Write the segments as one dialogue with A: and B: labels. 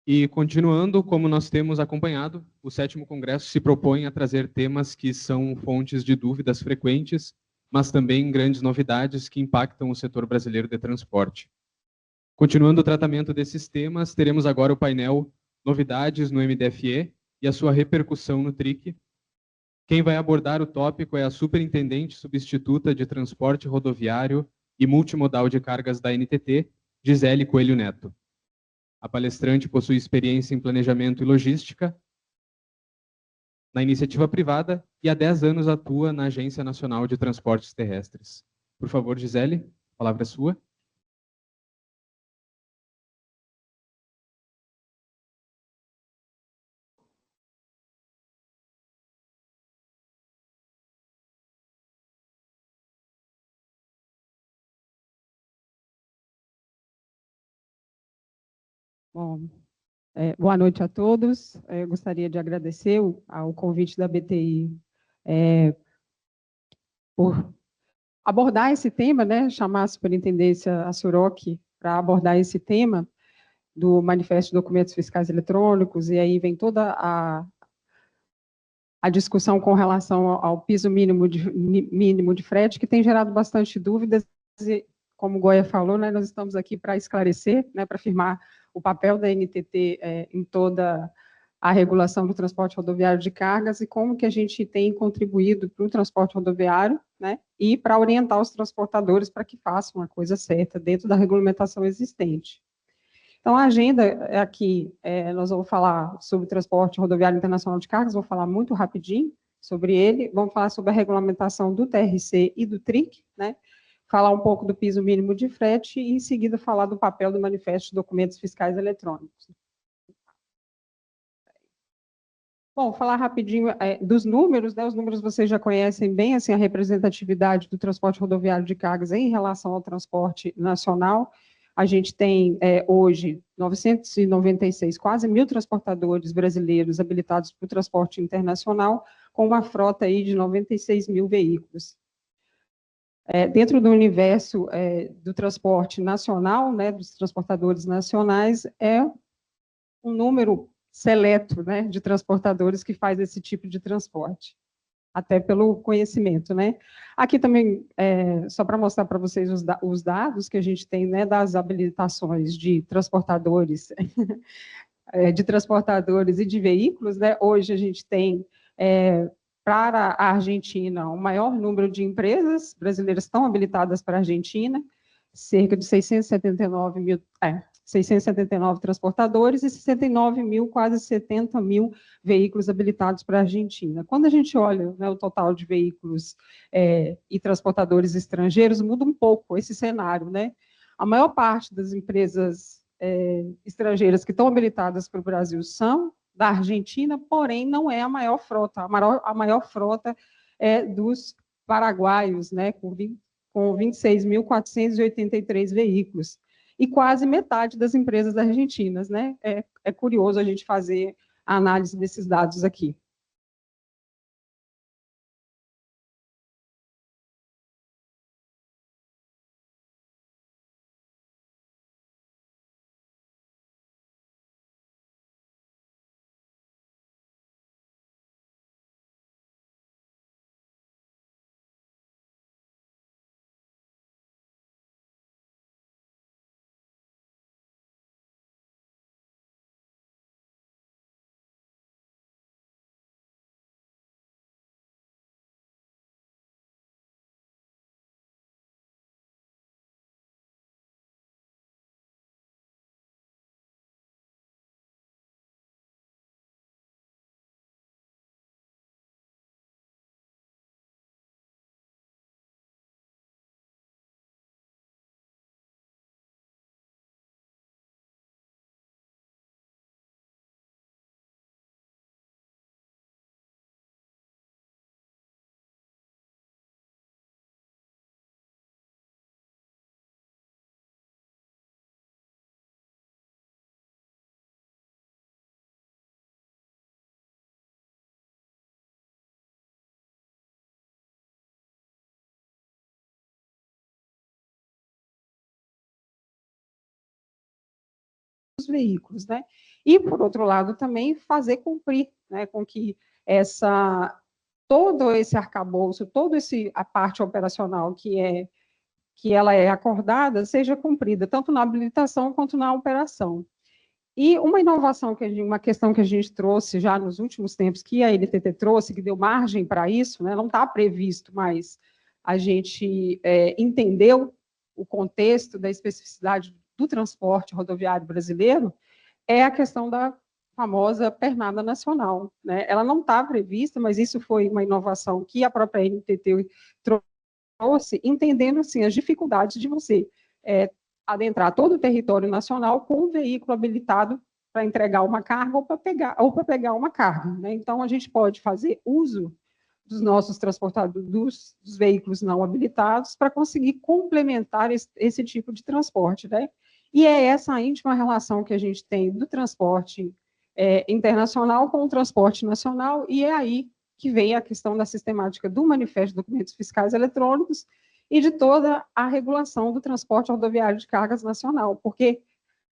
A: E continuando, como nós temos acompanhado, o 7º Congresso se propõe a trazer temas que são fontes de dúvidas frequentes, mas também grandes novidades que impactam o setor brasileiro de transporte. Continuando o tratamento desses temas, teremos agora o painel Novidades no MDFE e a sua repercussão no TRIC. Quem vai abordar o tópico é a Superintendente Substituta de Transporte Rodoviário e Multimodal de Cargas da NTT, Gisele Coelho Neto. A palestrante possui experiência em planejamento e logística na iniciativa privada e há 10 anos atua na Agência Nacional de Transportes Terrestres. Por favor, Gisele, a palavra é sua.
B: Bom, boa noite a todos. Eu gostaria de agradecer ao convite da BTI por abordar esse tema, né, chamar a superintendência, a SUROC, para abordar esse tema do Manifesto de Documentos Fiscais Eletrônicos, e aí vem toda a discussão com relação ao piso mínimo de frete, que tem gerado bastante dúvidas, e, como o Goya falou, né, nós estamos aqui para esclarecer, né, para afirmar o papel da NTT em toda a regulação do transporte rodoviário de cargas e como que a gente tem contribuído para o transporte rodoviário, né, e para orientar os transportadores para que façam a coisa certa dentro da regulamentação existente. Então, a agenda aqui, nós vamos falar sobre o transporte rodoviário internacional de cargas, vou falar muito rapidinho sobre ele, vamos falar sobre a regulamentação do TRC e do TRIC, né? Falar um pouco do piso mínimo de frete e, em seguida, falar do papel do Manifesto de Documentos Fiscais Eletrônicos. Bom, falar rapidinho dos números, né? Os números vocês já conhecem bem, assim, a representatividade do transporte rodoviário de cargas em relação ao transporte nacional. A gente tem, hoje, 996, quase 1.000 transportadores brasileiros habilitados para o transporte internacional, com uma frota aí de 96 mil veículos. Dentro do universo do transporte nacional, né, dos transportadores nacionais, é um número seleto, né, de transportadores que faz esse tipo de transporte, até pelo conhecimento, né? Aqui também, só para mostrar para vocês os dados que a gente tem, né, das habilitações de transportadores, e de veículos, né? Hoje a gente tem, para a Argentina, o maior número de empresas brasileiras estão habilitadas para a Argentina, cerca de 679 mil, 679 transportadores e 69 mil, quase 70 mil veículos habilitados para a Argentina. Quando a gente olha, né, o total de veículos e transportadores estrangeiros, muda um pouco esse cenário, né? A maior parte das empresas estrangeiras que estão habilitadas para o Brasil são da Argentina, porém não é a maior frota. A maior frota é dos paraguaios, né, com 26.483 veículos. E quase metade das empresas argentinas, né? É curioso a gente fazer a análise desses dados aqui. veículos, né? E, por outro lado, também fazer cumprir, né, com que todo esse arcabouço, a parte operacional que ela é acordada, seja cumprida, tanto na habilitação quanto na operação. E uma inovação, uma questão que a gente trouxe já nos últimos tempos, que a NTT trouxe, que deu margem para isso, né, não está previsto, mas a gente entendeu o contexto da especificidade do transporte rodoviário brasileiro, é a questão da famosa pernada nacional, né? Ela não está prevista, mas isso foi uma inovação que a própria NTT trouxe, entendendo assim, as dificuldades de você adentrar todo o território nacional com um veículo habilitado para entregar uma carga ou para pegar uma carga, né? Então, a gente pode fazer uso dos nossos transportadores, dos veículos não habilitados, para conseguir complementar esse tipo de transporte, né? E é essa a íntima relação que a gente tem do transporte internacional com o transporte nacional, e é aí que vem a questão da sistemática do manifesto de documentos fiscais eletrônicos e de toda a regulação do transporte rodoviário de cargas nacional, porque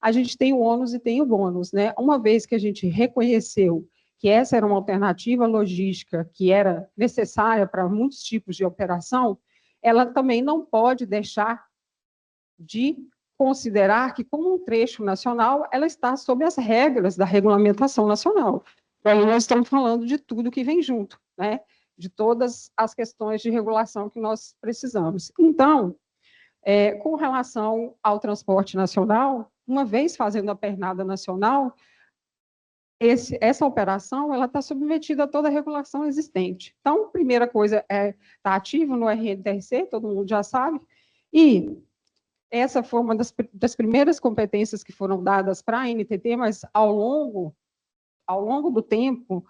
B: a gente tem o ônus e tem o bônus, né? Uma vez que a gente reconheceu que essa era uma alternativa logística que era necessária para muitos tipos de operação, ela também não pode deixar de considerar que, como um trecho nacional, ela está sob as regras da regulamentação nacional. Aí nós estamos falando de tudo que vem junto, né? De todas as questões de regulação que nós precisamos. Então, com relação ao transporte nacional, uma vez fazendo a pernada nacional, essa operação ela está submetida a toda a regulação existente. Então, a primeira coisa está ativo no RNTRC, todo mundo já sabe, e essa foi uma das primeiras competências que foram dadas para a NTT, mas ao longo do tempo,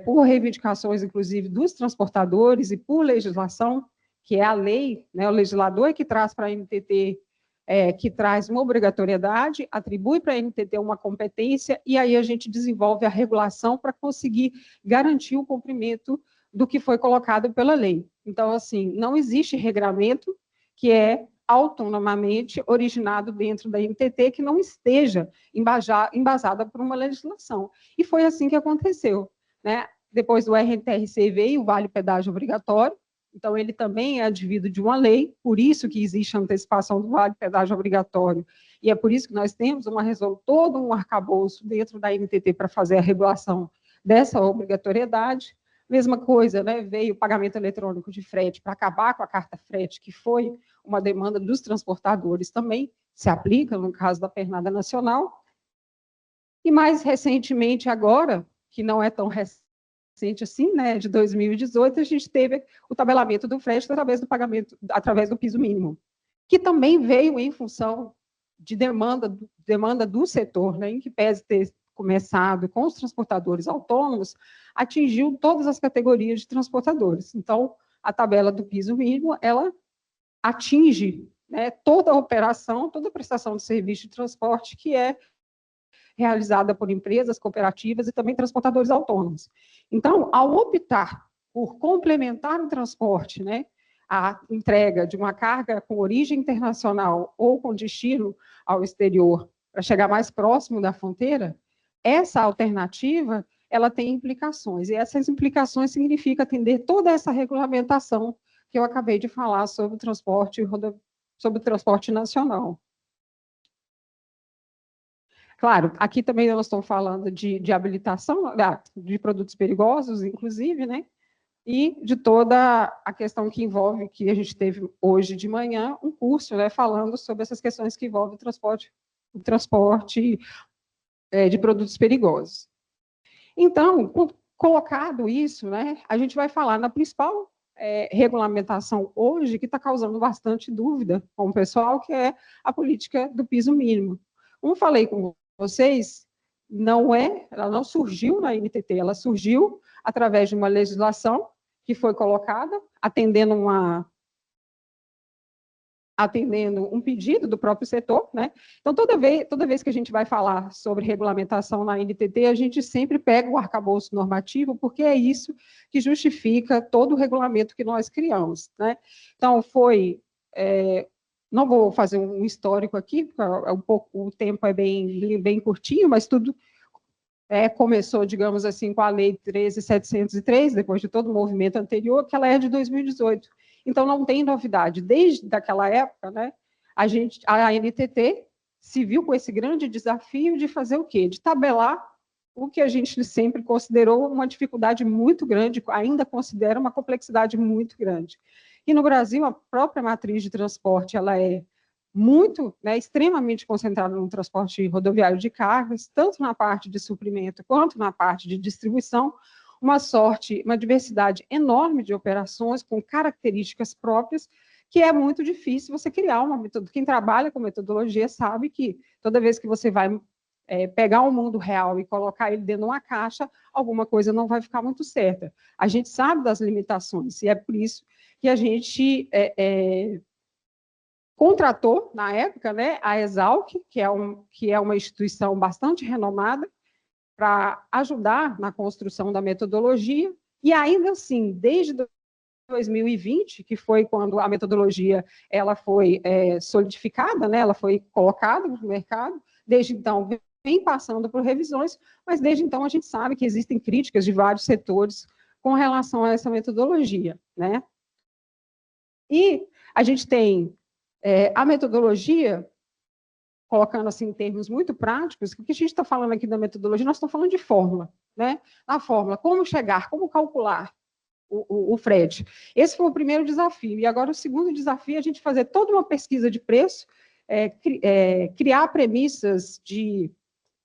B: por reivindicações, inclusive, dos transportadores e por legislação, que é a lei, né, o legislador é que traz para a NTT, que traz uma obrigatoriedade, atribui para a NTT uma competência, e aí a gente desenvolve a regulação para conseguir garantir o cumprimento do que foi colocado pela lei. Então, assim, não existe regramento que é autonomamente originado dentro da NTT que não esteja embasada por uma legislação. E foi assim que aconteceu, né? Depois do RNTRC veio o Vale Pedágio Obrigatório, então ele também é advido de uma lei, por isso que existe a antecipação do Vale Pedágio Obrigatório, e é por isso que nós temos todo um arcabouço dentro da NTT para fazer a regulação dessa obrigatoriedade. Mesma coisa, né? Veio o pagamento eletrônico de frete para acabar com a carta frete, que foi uma demanda dos transportadores também, se aplica no caso da pernada nacional. E mais recentemente agora, que não é tão recente assim, né, de 2018, a gente teve o tabelamento do frete através do piso mínimo, que também veio em função de demanda do setor, né, em que pese ter começado com os transportadores autônomos, atingiu todas as categorias de transportadores. Então, a tabela do piso mínimo, ela atinge, né, toda a operação, toda a prestação de serviço de transporte que é realizada por empresas, cooperativas e também transportadores autônomos. Então, ao optar por complementar o transporte, né, a entrega de uma carga com origem internacional ou com destino ao exterior, para chegar mais próximo da fronteira, essa alternativa ela tem implicações, e essas implicações significam atender toda essa regulamentação que eu acabei de falar sobre o transporte nacional. Claro, aqui também nós estamos falando de habilitação, de produtos perigosos, inclusive, né? E de toda a questão que envolve, que a gente teve hoje de manhã, um curso, né, falando sobre essas questões que envolvem o transporte de produtos perigosos. Então, colocado isso, né, a gente vai falar na principal regulamentação hoje, que está causando bastante dúvida com o pessoal, que é a política do piso mínimo. Como falei com vocês, ela não surgiu na NTT, ela surgiu através de uma legislação que foi colocada, atendendo um pedido do próprio setor, né? Então, toda vez que a gente vai falar sobre regulamentação na NTT, a gente sempre pega o arcabouço normativo, porque é isso que justifica todo o regulamento que nós criamos, né? Então, foi Não vou fazer um histórico aqui, porque o tempo é bem curtinho, mas tudo começou, digamos assim, com a Lei 13.703, depois de todo o movimento anterior, que ela é de 2018. Então, não tem novidade. Desde aquela época, né, a ANTT se viu com esse grande desafio de fazer o quê? De tabelar o que a gente sempre considerou uma dificuldade muito grande, ainda considera uma complexidade muito grande. E no Brasil, a própria matriz de transporte ela é muito, extremamente concentrada no transporte rodoviário de cargas, tanto na parte de suprimento quanto na parte de distribuição, uma diversidade enorme de operações com características próprias, que é muito difícil você criar uma metodologia. Quem trabalha com metodologia sabe que toda vez que você vai pegar o mundo real e colocar ele dentro de uma caixa, alguma coisa não vai ficar muito certa. A gente sabe das limitações, e é por isso que a gente contratou, na época, né, a Exalc, que é uma instituição bastante renomada, para ajudar na construção da metodologia, e ainda assim, desde 2020, que foi quando a metodologia ela foi solidificada, né, ela foi colocada no mercado, desde então vem passando por revisões, mas desde então a gente sabe que existem críticas de vários setores com relação a essa metodologia, né? E a gente tem a metodologia, colocando assim em termos muito práticos, o que a gente está falando aqui da metodologia, nós estamos falando de fórmula, né? A fórmula, como chegar, como calcular o frete. Esse foi o primeiro desafio. E agora o segundo desafio é a gente fazer toda uma pesquisa de preço, criar premissas de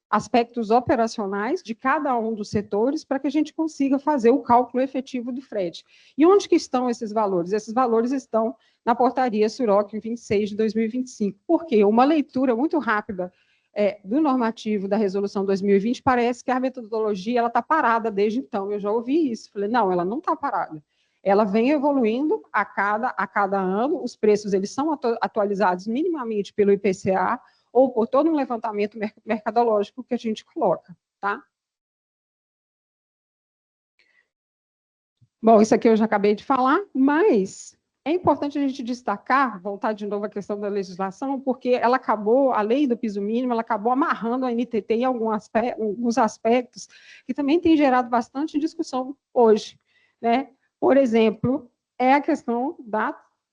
B: aspectos operacionais de cada um dos setores para que a gente consiga fazer o cálculo efetivo do frete. E onde que estão esses valores? Esses valores estão na portaria SUROC 26 de 2025. Por quê? Uma leitura muito rápida do normativo da resolução 2020, parece que a metodologia está parada desde então. Eu já ouvi isso. Falei, não, ela não está parada. Ela vem evoluindo a cada ano, os preços eles são atualizados minimamente pelo IPCA, ou por todo um levantamento mercadológico que a gente coloca, tá? Bom, isso aqui eu já acabei de falar, mas é importante a gente destacar, voltar de novo à questão da legislação, porque ela acabou, a lei do piso mínimo, ela acabou amarrando a NTT em alguns aspectos que também tem gerado bastante discussão hoje, né? Por exemplo, é a questão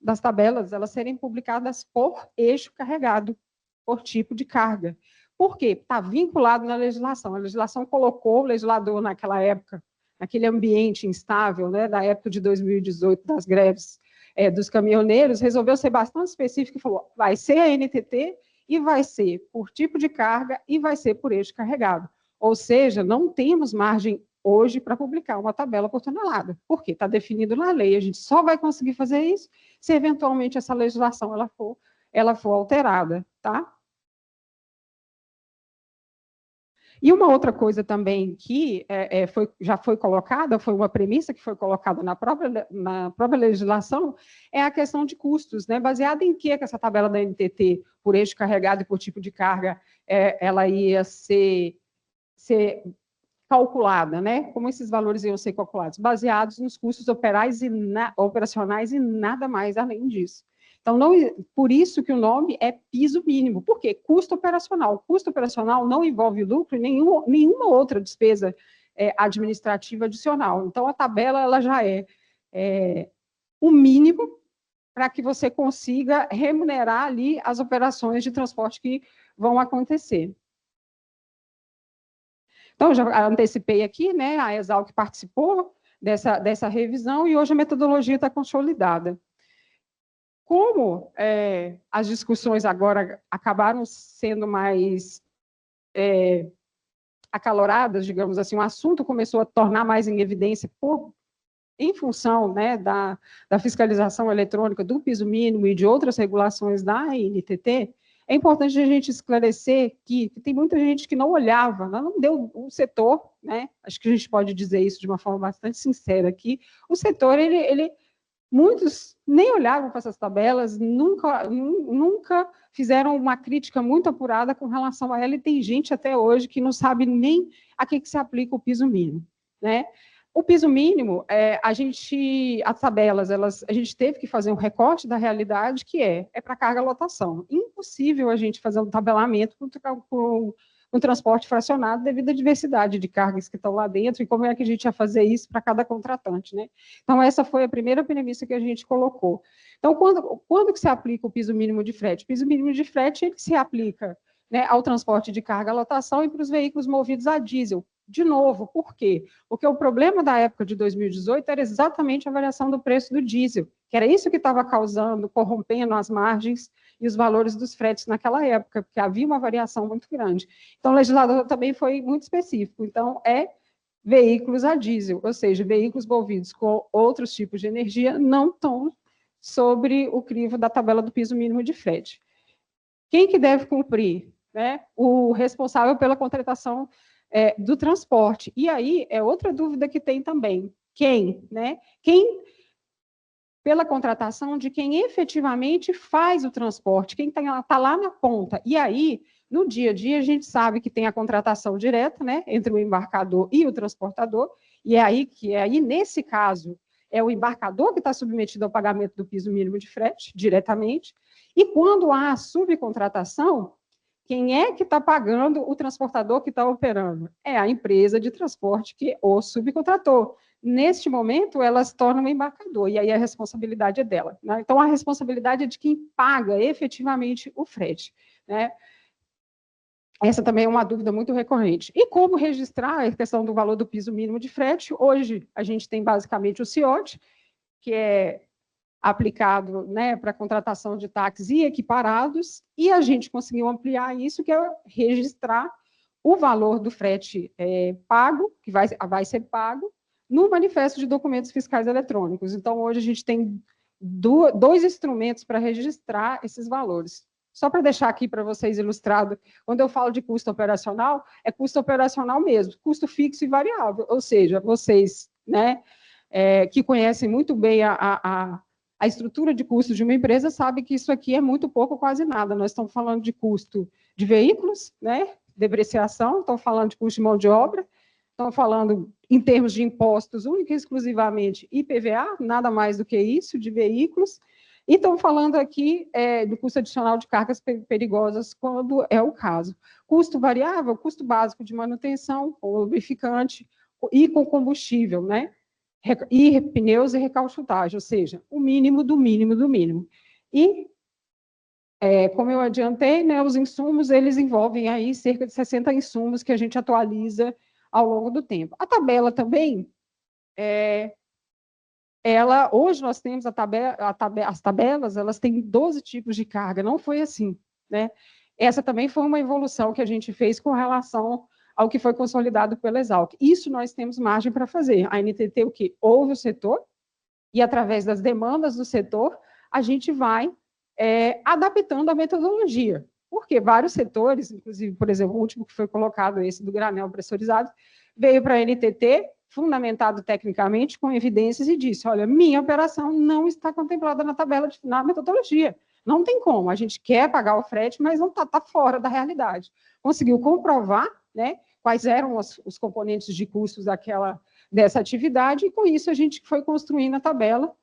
B: das tabelas, elas serem publicadas por eixo carregado, por tipo de carga. Por quê? Está vinculado na legislação. A legislação colocou o legislador naquela época, naquele ambiente instável, né, da época de 2018, das greves dos caminhoneiros, resolveu ser bastante específico e falou, vai ser a NTT e vai ser por tipo de carga e vai ser por eixo carregado. Ou seja, não temos margem hoje para publicar uma tabela por tonelada, porque está definido na lei. A gente só vai conseguir fazer isso se eventualmente essa legislação ela for alterada, tá? E uma outra coisa também que já foi colocada, foi uma premissa que foi colocada na própria legislação, é a questão de custos, né? Baseada em que essa tabela da NTT, por eixo carregado e por tipo de carga, ela ia ser calculada, né? Como esses valores iam ser calculados? Baseados nos custos operacionais e nada mais além disso. Então, por isso que o nome é piso mínimo. Por quê? Custo operacional. Custo operacional não envolve lucro e nenhuma outra despesa administrativa adicional. Então, a tabela ela já é o mínimo para que você consiga remunerar ali as operações de transporte que vão acontecer. Então, já antecipei aqui, né? A Exalc participou dessa revisão e hoje a metodologia está consolidada. Como as discussões agora acabaram sendo mais acaloradas, digamos assim, o assunto começou a tornar mais em evidência em função, né, da fiscalização eletrônica do piso mínimo e de outras regulações da ANTT, é importante a gente esclarecer que tem muita gente que não olhava, não deu o setor, né, acho que a gente pode dizer isso de uma forma bastante sincera aqui, o setor, muitos nem olhavam para essas tabelas, nunca fizeram uma crítica muito apurada com relação a ela, e tem gente até hoje que não sabe nem a que se aplica o piso mínimo, né? O piso mínimo, as tabelas, a gente teve que fazer um recorte da realidade, que é para carga lotação. Impossível a gente fazer um tabelamento com um transporte fracionado devido à diversidade de cargas que estão lá dentro e como é que a gente ia fazer isso para cada contratante, né? Então, essa foi a primeira premissa que a gente colocou. Então, quando que se aplica o piso mínimo de frete? O piso mínimo de frete, ele se aplica, né, ao transporte de carga lotação e para os veículos movidos a diesel. De novo, por quê? Porque o problema da época de 2018 era exatamente a variação do preço do diesel, que era isso que estava causando, corrompendo as margens e os valores dos fretes naquela época, porque havia uma variação muito grande. Então, o legislador também foi muito específico. Então, veículos a diesel, ou seja, veículos movidos com outros tipos de energia não estão sobre o crivo da tabela do piso mínimo de frete. Quem que deve cumprir? Né? O responsável pela contratação do transporte. E aí, é outra dúvida que tem também. Quem? Né? Quem, pela contratação de quem efetivamente faz o transporte, quem está lá na ponta. E aí, no dia a dia, a gente sabe que tem a contratação direta, né, entre o embarcador e o transportador, e é aí, nesse caso, é o embarcador que está submetido ao pagamento do piso mínimo de frete, diretamente, e quando há a subcontratação, quem é que está pagando o transportador que está operando? É a empresa de transporte que o subcontratou. Neste momento, ela se torna um embarcador, e aí a responsabilidade é dela. Né? Então, a responsabilidade é de quem paga efetivamente o frete. Né? Essa também é uma dúvida muito recorrente. E como registrar a questão do valor do piso mínimo de frete? Hoje, a gente tem basicamente o CIOT, que é aplicado, né, para contratação de táxis e equiparados, e a gente conseguiu ampliar isso, que é registrar o valor do frete pago, que vai ser pago, no manifesto de documentos fiscais eletrônicos. Então, hoje a gente tem dois instrumentos para registrar esses valores. Só para deixar aqui para vocês ilustrado, quando eu falo de custo operacional, é custo operacional mesmo, custo fixo e variável, ou seja, vocês, né, que conhecem muito bem a estrutura de custo de uma empresa sabe que isso aqui é muito pouco, quase nada. Nós estamos falando de custo de veículos, né? Depreciação, estamos falando de custo de mão de obra, estamos falando em termos de impostos, única e exclusivamente IPVA, nada mais do que isso, de veículos, e estamos falando aqui do custo adicional de cargas perigosas, quando é o caso. Custo variável, custo básico de manutenção, com lubrificante e com combustível, né? E pneus e recalchutagem, ou seja, o mínimo do mínimo do mínimo. E, como eu adiantei, né, os insumos, eles envolvem aí cerca de 60 insumos que a gente atualiza ao longo do tempo. A tabela também, hoje nós temos as tabelas, elas têm 12 tipos de carga, não foi assim, né? Essa também foi uma evolução que a gente fez com relação ao que foi consolidado pela Exalc. Isso nós temos margem para fazer. A NTT, o que? Ouve o setor, e através das demandas do setor, a gente vai adaptando a metodologia. Porque vários setores, inclusive, por exemplo, o último que foi colocado, esse do granel pressurizado, veio para a NTT, fundamentado tecnicamente, com evidências, e disse, olha, minha operação não está contemplada na tabela, na metodologia. Não tem como, a gente quer pagar o frete, mas não está fora da realidade. Conseguiu comprovar, né, quais eram os componentes de custos dessa atividade, e com isso a gente foi construindo a tabela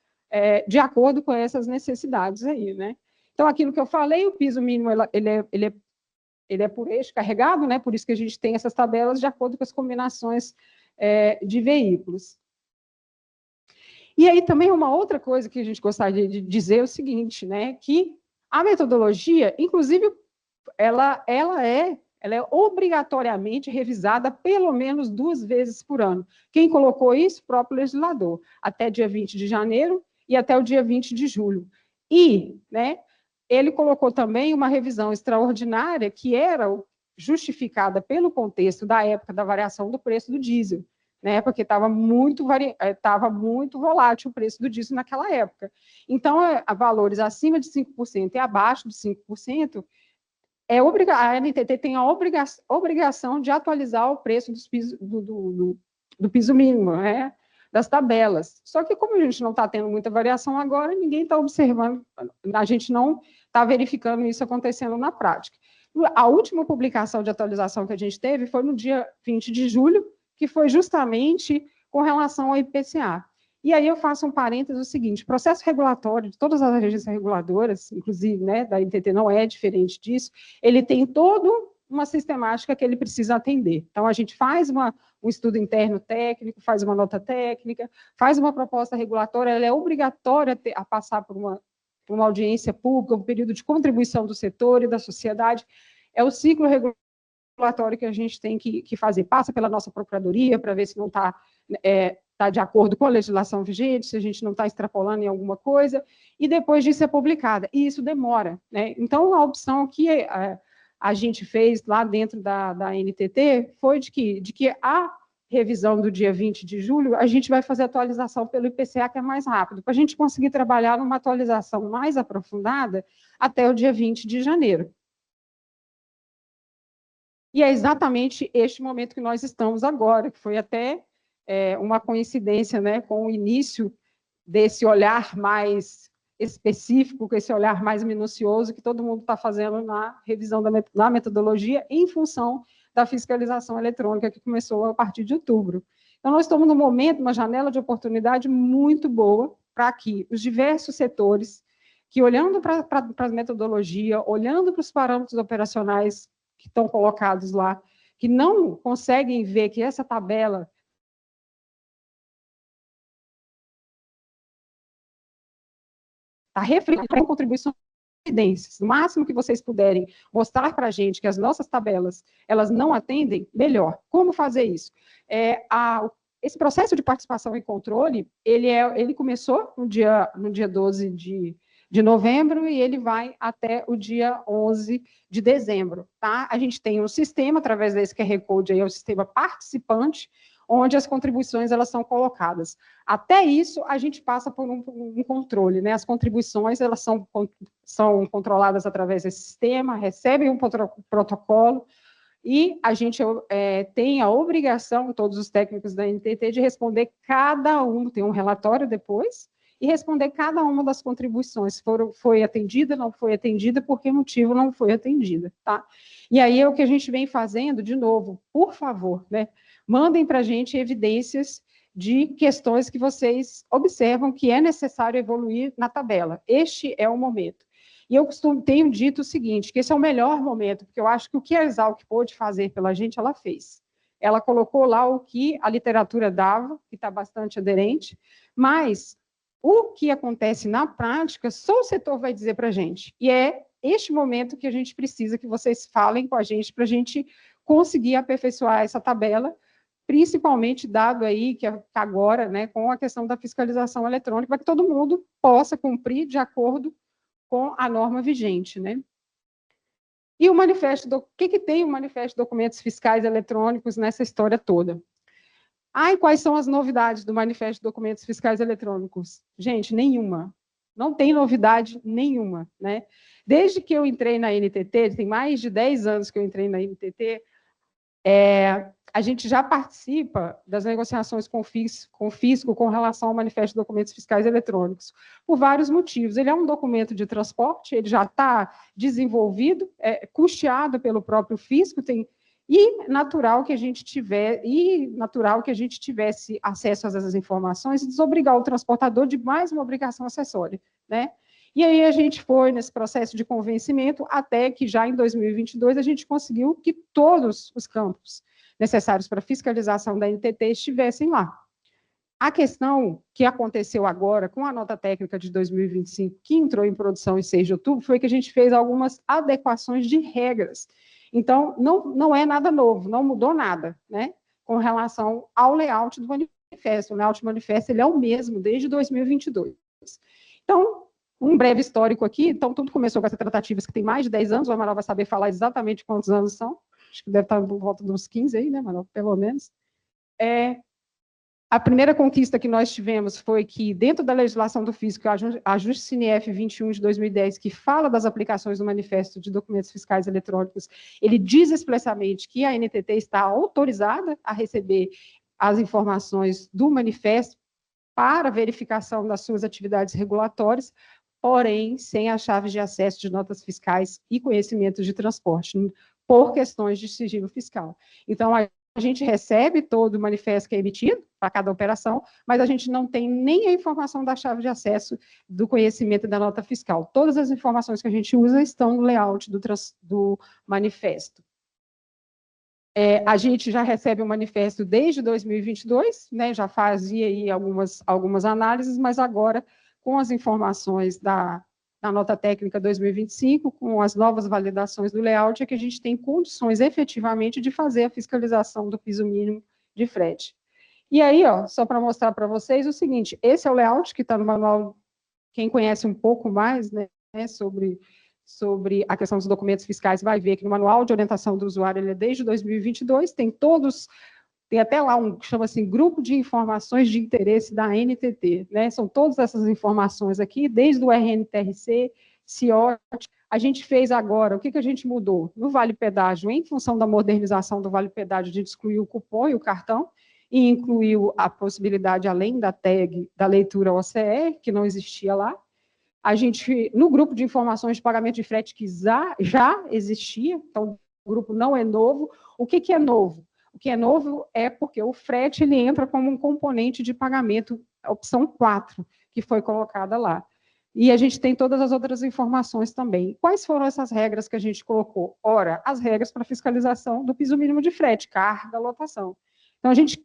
B: de acordo com essas necessidades aí, né? Então, aquilo que eu falei, o piso mínimo, ele é por eixo carregado, né? Por isso que a gente tem essas tabelas de acordo com as combinações de veículos. E aí também uma outra coisa que a gente gostaria de dizer é o seguinte, né? Que a metodologia, inclusive, ela é obrigatoriamente revisada pelo menos 2 vezes por ano. Quem colocou isso? O próprio legislador, até dia 20 de janeiro e até o dia 20 de julho. E, né, ele colocou também uma revisão extraordinária que era justificada pelo contexto da época da variação do preço do diesel, né, porque estava muito volátil o preço do diesel naquela época. Então, a valores acima de 5% e abaixo de 5%, a NTT tem a obrigação de atualizar o preço do piso mínimo, né, das tabelas. Só que, como a gente não está tendo muita variação agora, ninguém está observando, a gente não está verificando isso acontecendo na prática. A última publicação de atualização que a gente teve foi no dia 20 de julho, que foi justamente com relação ao IPCA. E aí eu faço um parênteses o seguinte, o processo regulatório de todas as agências reguladoras, inclusive, né, da NTT não é diferente disso, ele tem todo uma sistemática que ele precisa atender. Então, a gente faz um estudo interno técnico, faz uma nota técnica, faz uma proposta regulatória, ela é obrigatória a passar por uma audiência pública, um período de contribuição do setor e da sociedade. É o ciclo regulatório que a gente tem que fazer. Passa pela nossa procuradoria para ver se não está tá de acordo com a legislação vigente, se a gente não está extrapolando em alguma coisa, e depois disso é publicada. E isso demora, né? Então, a opção que a gente fez lá dentro da NTT foi de que a revisão do dia 20 de julho, a gente vai fazer atualização pelo IPCA, que é mais rápido, para a gente conseguir trabalhar numa atualização mais aprofundada até o dia 20 de janeiro. E é exatamente este momento que nós estamos agora, que foi até uma coincidência, né, com o início desse olhar mais específico, com esse olhar mais minucioso que todo mundo está fazendo na revisão da metodologia em função da fiscalização eletrônica que começou a partir de outubro. Então, nós estamos num momento, uma janela de oportunidade muito boa para que os diversos setores, que olhando para a metodologia, olhando para os parâmetros operacionais que estão colocados lá, que não conseguem ver que essa tabela está refletindo contribuições e evidências. O máximo que vocês puderem mostrar para a gente que as nossas tabelas elas não atendem, melhor. Como fazer isso? Esse processo de participação e controle, ele começou no dia 12 de novembro e ele vai até o dia 11 de dezembro. Tá? A gente tem um sistema, através desse QR Code, aí, é o sistema participante, onde as contribuições elas são colocadas. Até isso, a gente passa por um controle, né? As contribuições elas são controladas através desse sistema, recebem um protocolo, e a gente tem a obrigação, todos os técnicos da NTT, de responder cada um, tem um relatório depois, e responder cada uma das contribuições, foi atendida, não foi atendida, por que motivo não foi atendida, tá? E aí é o que a gente vem fazendo, de novo, por favor, né? Mandem para a gente evidências de questões que vocês observam que é necessário evoluir na tabela. Este é o momento. E eu tenho dito o seguinte, que esse é o melhor momento, porque eu acho que o que a Exalc pôde fazer pela gente, ela fez. Ela colocou lá o que a literatura dava, que está bastante aderente, mas o que acontece na prática, só o setor vai dizer para a gente. E é este momento que a gente precisa que vocês falem com a gente, para a gente conseguir aperfeiçoar essa tabela, principalmente dado aí que agora, né, com a questão da fiscalização eletrônica, para que todo mundo possa cumprir de acordo com a norma vigente, né? E o manifesto, o que tem o manifesto de documentos fiscais eletrônicos nessa história toda? E quais são as novidades do manifesto de documentos fiscais eletrônicos? Gente, nenhuma. Não tem novidade nenhuma, né? Desde que eu entrei na NTT, tem mais de 10 anos que eu entrei na NTT, a gente já participa das negociações com o fisco com relação ao manifesto de documentos fiscais eletrônicos, por vários motivos. Ele é um documento de transporte, ele já está desenvolvido, custeado pelo próprio fisco, e natural que a gente tivesse acesso a essas informações e desobrigar o transportador de mais uma obrigação acessória, né? E aí a gente foi nesse processo de convencimento até que já em 2022 a gente conseguiu que todos os campos necessários para fiscalização da NTT estivessem lá. A questão que aconteceu agora com a nota técnica de 2025, que entrou em produção em 6 de outubro, foi que a gente fez algumas adequações de regras. Então, não é nada novo, não mudou nada, né, com relação ao layout do manifesto. O layout do manifesto ele é o mesmo desde 2022. Então, um breve histórico aqui. Então, tudo começou com essas tratativas que tem mais de 10 anos, o Amaral vai saber falar exatamente quantos anos são, acho que deve estar por volta dos 15 aí, né, Amaral, pelo menos. A primeira conquista que nós tivemos foi que, dentro da legislação do fisco, a Ajuste CNF 21 de 2010, que fala das aplicações do manifesto de documentos fiscais eletrônicos, ele diz expressamente que a NTT está autorizada a receber as informações do manifesto para verificação das suas atividades regulatórias, porém, sem as chaves de acesso de notas fiscais e conhecimentos de transporte, por questões de sigilo fiscal. Então, a a gente recebe todo o manifesto que é emitido para cada operação, mas a gente não tem nem a informação da chave de acesso do conhecimento da nota fiscal. Todas as informações que a gente usa estão no layout do manifesto. A gente já recebe o manifesto desde 2022, né, já fazia aí algumas análises, mas agora, com as informações da nota técnica 2025, com as novas validações do layout, é que a gente tem condições efetivamente de fazer a fiscalização do piso mínimo de frete. E aí, ó, só para mostrar para vocês o seguinte, esse é o layout que está no manual, quem conhece um pouco mais, né, sobre a questão dos documentos fiscais, vai ver que no manual de orientação do usuário, ele é desde 2022, tem até lá um que chama assim, grupo de informações de interesse da NTT, né? São todas essas informações aqui, desde o RNTRC, CIOT. A gente fez agora, o que a gente mudou? No Vale Pedágio, em função da modernização do Vale Pedágio, a gente excluiu o cupom e o cartão, e incluiu a possibilidade, além da tag, da leitura OCR, que não existia lá. A gente, no grupo de informações de pagamento de frete, que já existia, então o grupo não é novo. O que é novo? O que é novo é porque o frete ele entra como um componente de pagamento, a opção 4, que foi colocada lá. E a gente tem todas as outras informações também. Quais foram essas regras que a gente colocou? Ora, as regras para fiscalização do piso mínimo de frete, carga, lotação. Então, a gente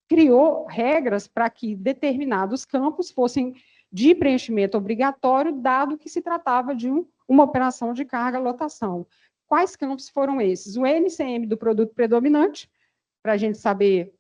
B: criou regras para que determinados campos fossem de preenchimento obrigatório, dado que se tratava de uma operação de carga-lotação. Quais campos foram esses? O NCM do produto predominante, para a gente saber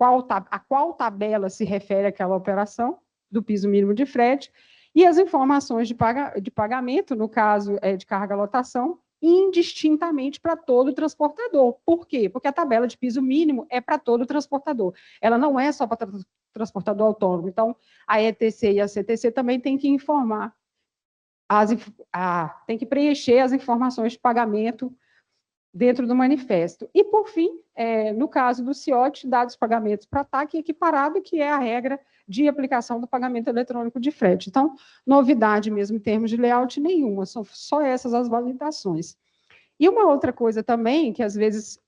B: a qual tabela se refere àquela operação do piso mínimo de frete, e as informações de pagamento, no caso de carga-lotação, indistintamente para todo transportador. Por quê? Porque a tabela de piso mínimo é para todo transportador. Ela não é só para transportador autônomo. Então, a ETC e a CTC também têm que informar, tem que preencher as informações de pagamento dentro do manifesto. E, por fim, no caso do CIOT, dados pagamentos para TAC equiparado, que é a regra de aplicação do pagamento eletrônico de frete. Então, novidade mesmo em termos de layout nenhuma, são só essas as validações. E uma outra coisa também, que às vezes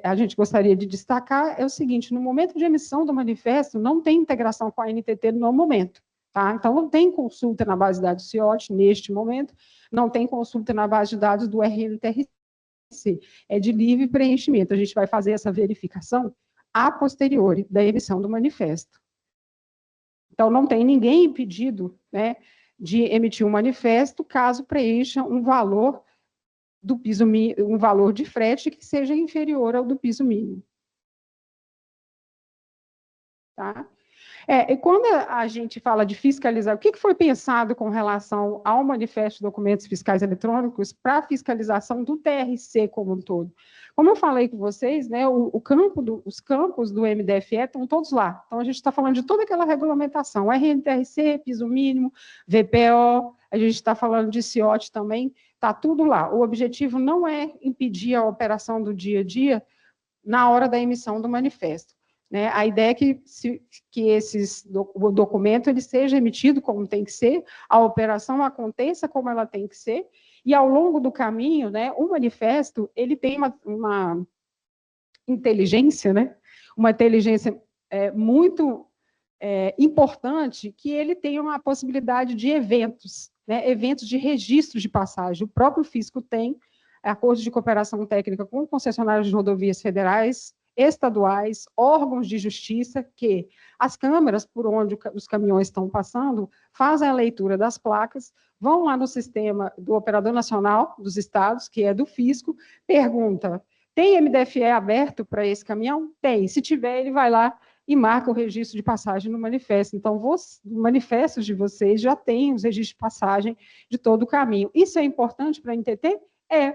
B: a gente gostaria de destacar, é o seguinte, no momento de emissão do manifesto, não tem integração com a NTT no momento. Tá? Então, não tem consulta na base de dados CIOT neste momento, não tem consulta na base de dados do RNTRC. É de livre preenchimento. A gente vai fazer essa verificação a posteriori da emissão do manifesto. Então, não tem ninguém impedido, né, de emitir um manifesto caso preencha um valor do piso um valor de frete que seja inferior ao do piso mínimo. Tá? E quando a gente fala de fiscalizar, o que foi pensado com relação ao manifesto de documentos fiscais eletrônicos para a fiscalização do TRC como um todo? Como eu falei com vocês, né, os campos do MDFE estão todos lá. Então, a gente está falando de toda aquela regulamentação, RNTRC, piso mínimo, VPO, a gente está falando de CIOT também, está tudo lá. O objetivo não é impedir a operação do dia a dia na hora da emissão do manifesto. Né? A ideia é que o documento ele seja emitido como tem que ser, a operação aconteça como ela tem que ser, e ao longo do caminho, né, o manifesto ele tem uma inteligência, né, uma inteligência muito importante, que ele tem uma possibilidade de eventos, né, eventos de registro de passagem. O próprio fisco tem acordos de cooperação técnica com concessionários de rodovias federais, estaduais, órgãos de justiça, que as câmeras por onde os caminhões estão passando fazem a leitura das placas, vão lá no sistema do Operador Nacional dos Estados, que é do fisco, pergunta, tem MDFE aberto para esse caminhão? Tem. Se tiver, ele vai lá e marca o registro de passagem no manifesto. Então, os manifestos de vocês já têm os registros de passagem de todo o caminho. Isso é importante para a NTT?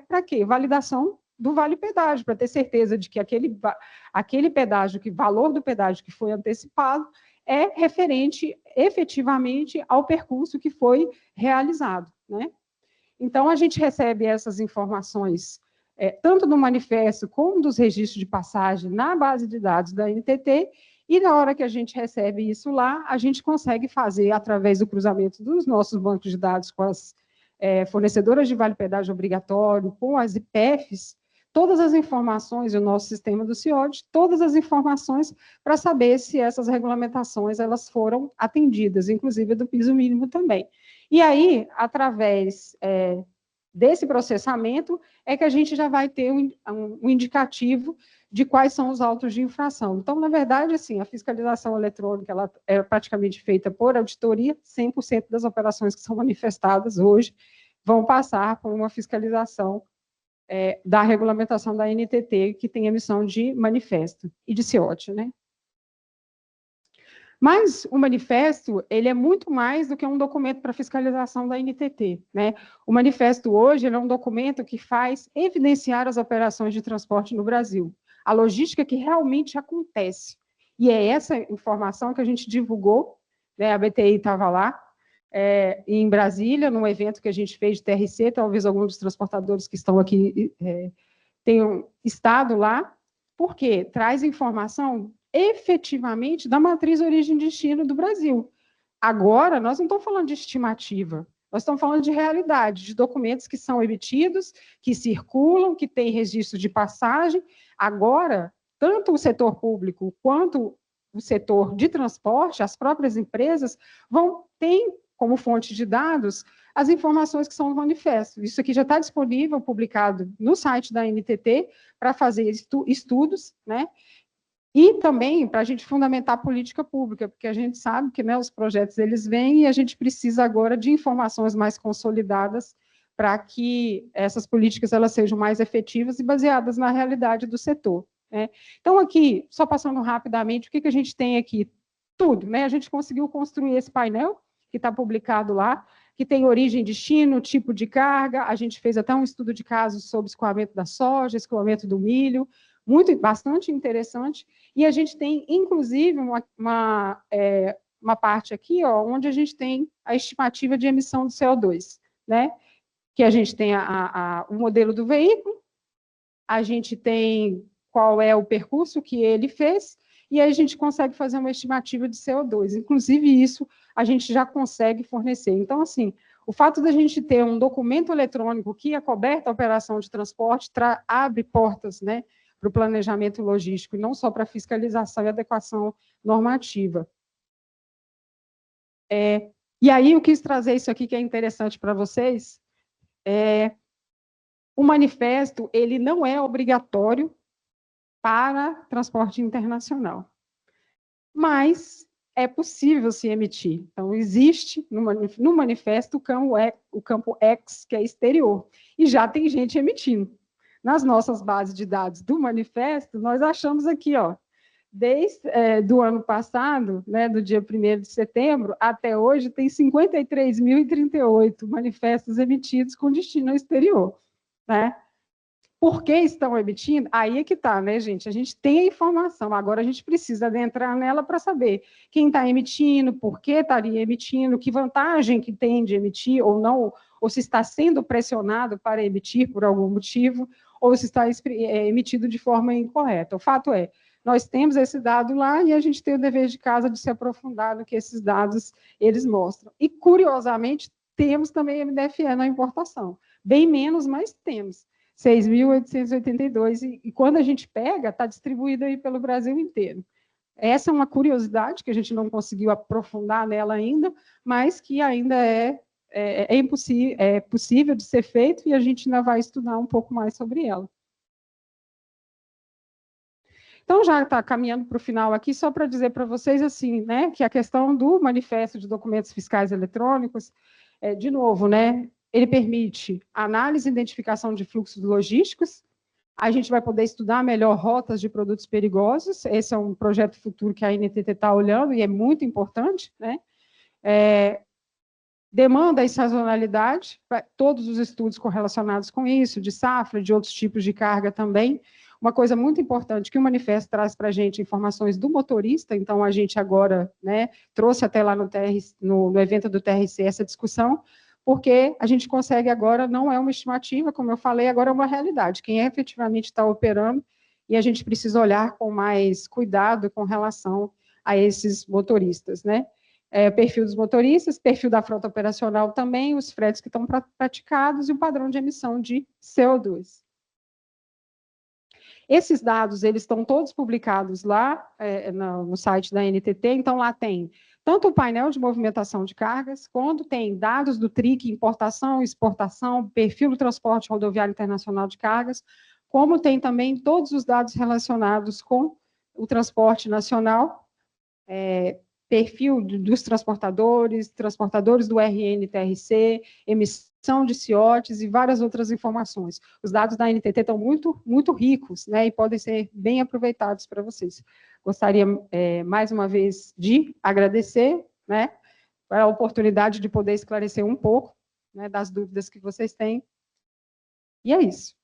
B: Para quê? Validação do vale pedágio, para ter certeza de que aquele pedágio, que valor do pedágio que foi antecipado, é referente efetivamente ao percurso que foi realizado. Né? Então, a gente recebe essas informações, tanto do manifesto como dos registros de passagem na base de dados da NTT, e na hora que a gente recebe isso lá, a gente consegue fazer, através do cruzamento dos nossos bancos de dados com as fornecedoras de vale pedágio obrigatório, com as IPEFs, todas as informações do nosso sistema do CIOD, todas as informações para saber se essas regulamentações elas foram atendidas, inclusive do piso mínimo também. E aí, através desse processamento, é que a gente já vai ter um indicativo de quais são os autos de infração. Então, na verdade, assim, a fiscalização eletrônica ela é praticamente feita por auditoria, 100% das operações que são manifestadas hoje vão passar por uma fiscalização da regulamentação da NTT, que tem emissão de manifesto e de CIOT, né? Mas o manifesto, ele é muito mais do que um documento para fiscalização da NTT, né? O manifesto hoje ele é um documento que faz evidenciar as operações de transporte no Brasil, a logística que realmente acontece. E é essa informação que a gente divulgou, né? A BTI estava lá, em Brasília, num evento que a gente fez de TRC, talvez alguns dos transportadores que estão aqui tenham estado lá, porque traz informação efetivamente da matriz origem e destino do Brasil. Agora, nós não estamos falando de estimativa, nós estamos falando de realidade, de documentos que são emitidos, que circulam, que têm registro de passagem. Agora, tanto o setor público quanto o setor de transporte, as próprias empresas, ter como fonte de dados as informações que são no manifesto. Isso aqui já está disponível, publicado no site da NTT, para fazer estudos, né? E também para a gente fundamentar a política pública, porque a gente sabe que, né, os projetos eles vêm e a gente precisa agora de informações mais consolidadas para que essas políticas elas sejam mais efetivas e baseadas na realidade do setor, né? Então, aqui, só passando rapidamente, o que a gente tem aqui? Tudo, né? A gente conseguiu construir esse painel, que está publicado lá, que tem origem, destino, tipo de carga, a gente fez até um estudo de casos sobre escoamento da soja, escoamento do milho, bastante interessante, e a gente tem, inclusive, uma parte aqui, ó, onde a gente tem a estimativa de emissão de CO2, né? Que a gente tem o modelo do veículo, a gente tem qual é o percurso que ele fez, e aí a gente consegue fazer uma estimativa de CO2. Inclusive, isso a gente já consegue fornecer. Então, assim, o fato da gente ter um documento eletrônico que acoberta a operação de transporte abre portas, né, para o planejamento logístico, e não só para fiscalização e adequação normativa. E aí eu quis trazer isso aqui que é interessante para vocês. O manifesto ele não é obrigatório para transporte internacional, mas é possível se emitir. Então, existe no manifesto o campo X, que é exterior, e já tem gente emitindo. Nas nossas bases de dados do manifesto, nós achamos aqui, ó, desde do ano passado, né, do dia 1º de setembro, até hoje, tem 53.038 manifestos emitidos com destino ao exterior, né? Por que estão emitindo? Aí é que está, né, gente? A gente tem a informação, agora a gente precisa adentrar nela para saber quem está emitindo, por que estaria emitindo, que vantagem que tem de emitir ou não, ou se está sendo pressionado para emitir por algum motivo, ou se está emitido de forma incorreta. O fato é, nós temos esse dado lá e a gente tem o dever de casa de se aprofundar no que esses dados eles mostram. E, curiosamente, temos também MDFE na importação. Bem menos, mas temos. 6.882, e quando a gente pega, está distribuído aí pelo Brasil inteiro. Essa é uma curiosidade que a gente não conseguiu aprofundar nela ainda, mas que ainda é possível de ser feito e a gente ainda vai estudar um pouco mais sobre ela. Então, já está caminhando para o final aqui, só para dizer para vocês assim, né, que a questão do manifesto de documentos fiscais eletrônicos, de novo, né, ele permite análise e identificação de fluxos logísticos, a gente vai poder estudar melhor rotas de produtos perigosos, esse é um projeto futuro que a NTT está olhando e é muito importante, né? Demanda e sazonalidade, todos os estudos correlacionados com isso, de safra, de outros tipos de carga também. Uma coisa muito importante que o manifesto traz para a gente informações do motorista, então a gente agora, né, trouxe até lá no evento do TRC essa discussão, porque a gente consegue agora, não é uma estimativa, como eu falei, agora é uma realidade, quem efetivamente está operando, e a gente precisa olhar com mais cuidado com relação a esses motoristas, né? Perfil dos motoristas, perfil da frota operacional também, os fretes que estão praticados e o padrão de emissão de CO2. Esses dados, eles estão todos publicados lá no site da NTT, então lá tem tanto o painel de movimentação de cargas, quando tem dados do TRIC, importação, exportação, perfil do transporte rodoviário internacional de cargas, como tem também todos os dados relacionados com o transporte nacional, perfil dos transportadores do RN-TRC, emissão de CIOTs e várias outras informações. Os dados da NTT estão muito, muito ricos, né, e podem ser bem aproveitados para vocês. Gostaria, mais uma vez, de agradecer, né, a oportunidade de poder esclarecer um pouco, né, das dúvidas que vocês têm. E é isso.